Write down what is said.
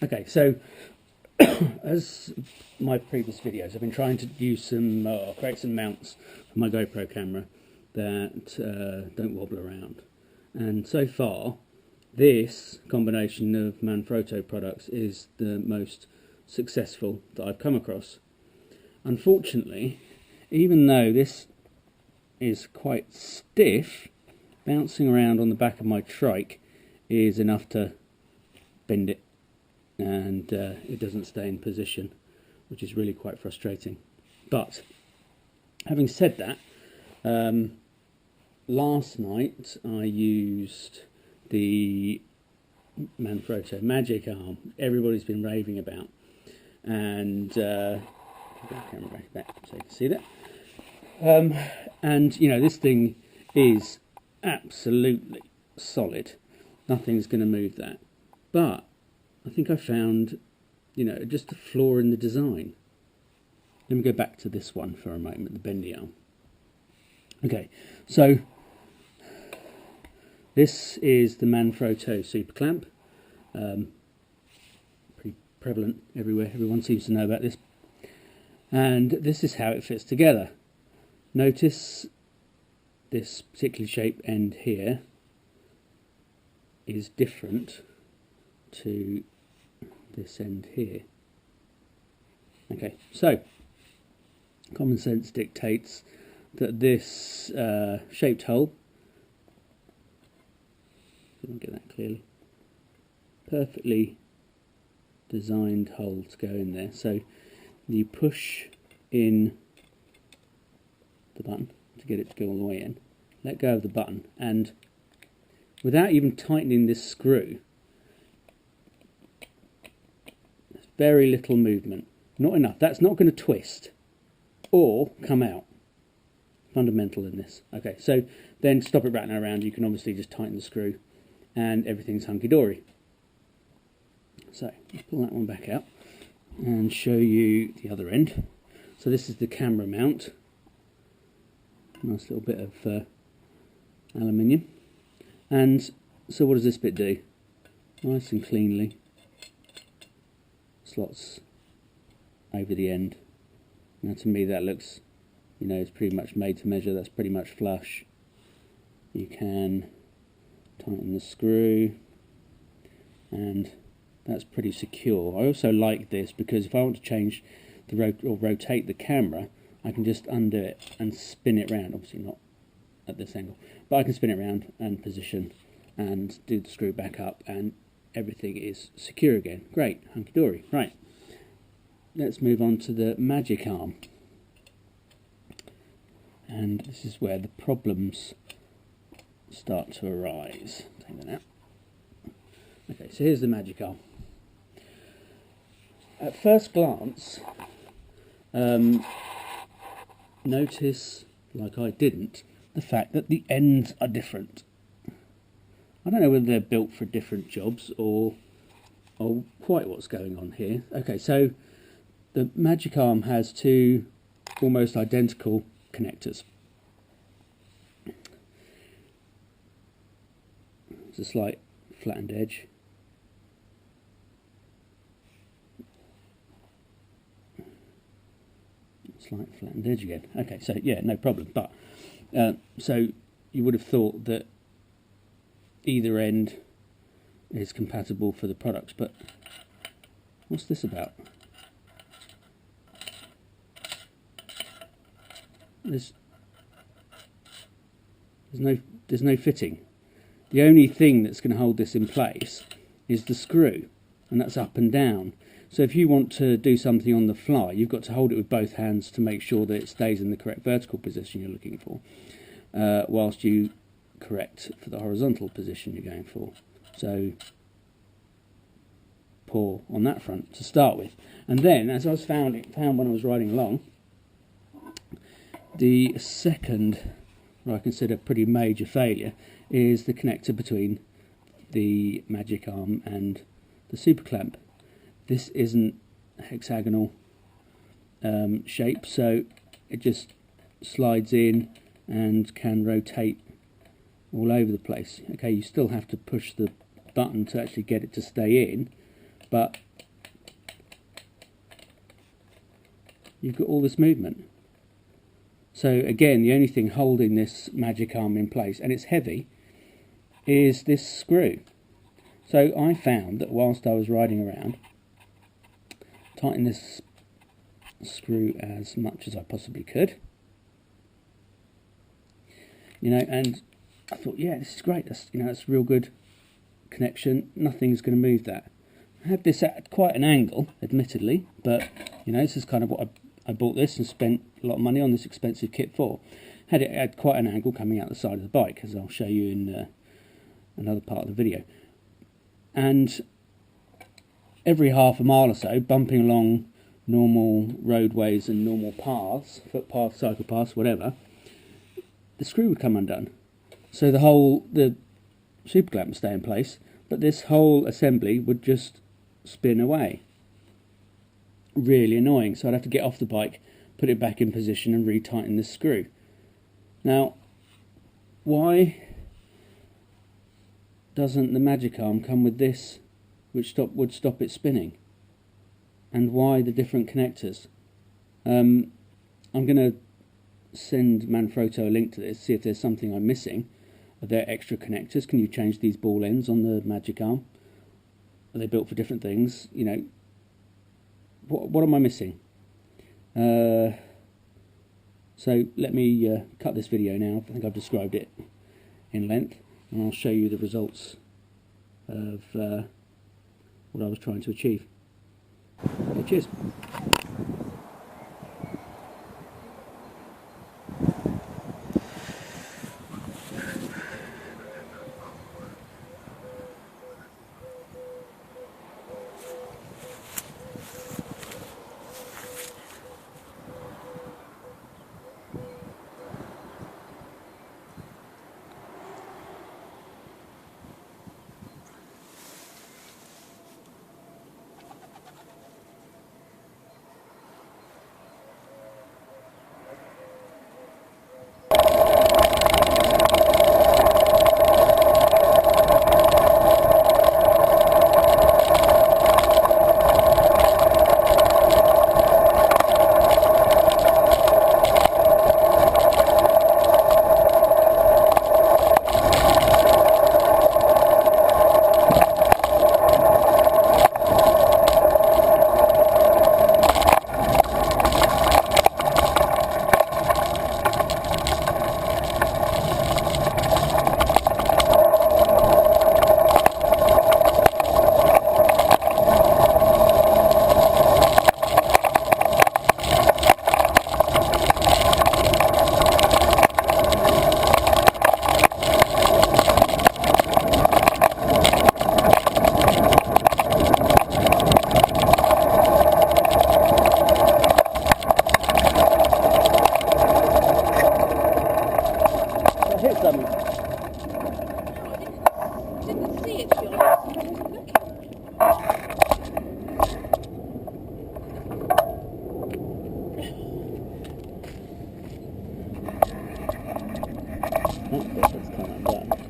Okay, so as my previous videos, I've been trying to use some, create some mounts for my GoPro camera that don't wobble around. And so far, this combination of Manfrotto products is the most successful that I've come across. Unfortunately, even though this is quite stiff, bouncing around on the back of my trike is enough to bend it, and it doesn't stay in position, which is really quite frustrating. But having said that, last night I used the Manfrotto Magic Arm everybody's been raving about, and the camera back so you can see that. And you know, this thing is absolutely solid. Nothing's going to move that. But I think I found, you know, just a flaw in the design. Let me go back to this one for a moment, the bendy arm. Okay, so this is the Manfrotto super clamp. Pretty prevalent everywhere. Everyone seems to know about this. And this is how it fits together. Notice this particularly shaped end here is different to this end here. Okay, so common sense dictates that this shaped hole, didn't get that clearly, perfectly designed hole to go in there. So you push in the button to get it to go all the way in, let go of the button, and without even tightening this screw, there's very little movement. Not enough. That's not going to twist or come out. Fundamental in this. Okay, so then to stop it rattling around, you can obviously just tighten the screw and everything's hunky-dory. So let's pull that one back out and show you the other end. So this is the camera mount. Nice little bit of aluminium. And so what does this bit do? Nice and cleanly slots over the end. Now to me that looks, you know, it's pretty much made to measure. That's pretty much flush. You can tighten the screw and that's pretty secure. I also like this because if I want to change the rotate the camera, I can just undo it and spin it round. Obviously not at this angle, but I can spin it around and position and do the screw back up and everything is secure again. Great, hunky-dory. Right, let's move on to the Magic Arm. And this is where the problems start to arise. Take that out. Okay, so here's the Magic Arm. At first glance, notice, like I didn't, the fact that the ends are different. I don't know whether they're built for different jobs or quite what's going on here. Okay, so the Magic Arm has two almost identical connectors. It's a slight flattened edge. Slight flattened edge again. Okay, so yeah, no problem. But so you would have thought that either end is compatible for the products, but what's this about? There's no fitting. The only thing that's going to hold this in place is the screw, and that's up and down. So if you want to do something on the fly, you've got to hold it with both hands to make sure that it stays in the correct vertical position you're looking for, whilst you correct for the horizontal position you're going for. So poor on that front to start with. And then, as I was found when I was riding along, the second, what I consider pretty major failure, is the connector between the Magic Arm and the super clamp. This isn't hexagonal shape, so it just slides in and can rotate all over the place. Okay, you still have to push the button to actually get it to stay in, but you've got all this movement. So again, the only thing holding this magic arm in place, and it's heavy, is this screw. So I found that whilst I was riding around, tighten this screw as much as I possibly could, you know, and I thought, yeah, this is great. That's, you know, that's real good connection. Nothing's going to move that. I had this at quite an angle, admittedly, but you know, this is kind of what I bought this and spent a lot of money on this expensive kit for. Had it at quite an angle coming out the side of the bike, as I'll show you in another part of the video. And every half a mile or so, bumping along normal roadways and normal paths, footpaths, cycle paths, whatever, the screw would come undone. So the super clamp would stay in place, but this whole assembly would just spin away. Really annoying. So I'd have to get off the bike, put it back in position and retighten this screw. Now, why doesn't the magic arm come with this, which would stop it spinning? And why the different connectors? I'm going to send Manfrotto a link to this, see if there's something I'm missing. Are there extra connectors? Can you change these ball ends on the magic arm? Are they built for different things? You know, what am I missing? So let me cut this video now. I think I've described it in length, and I'll show you the results of what I was trying to achieve. Okay, cheers. That's kind of done.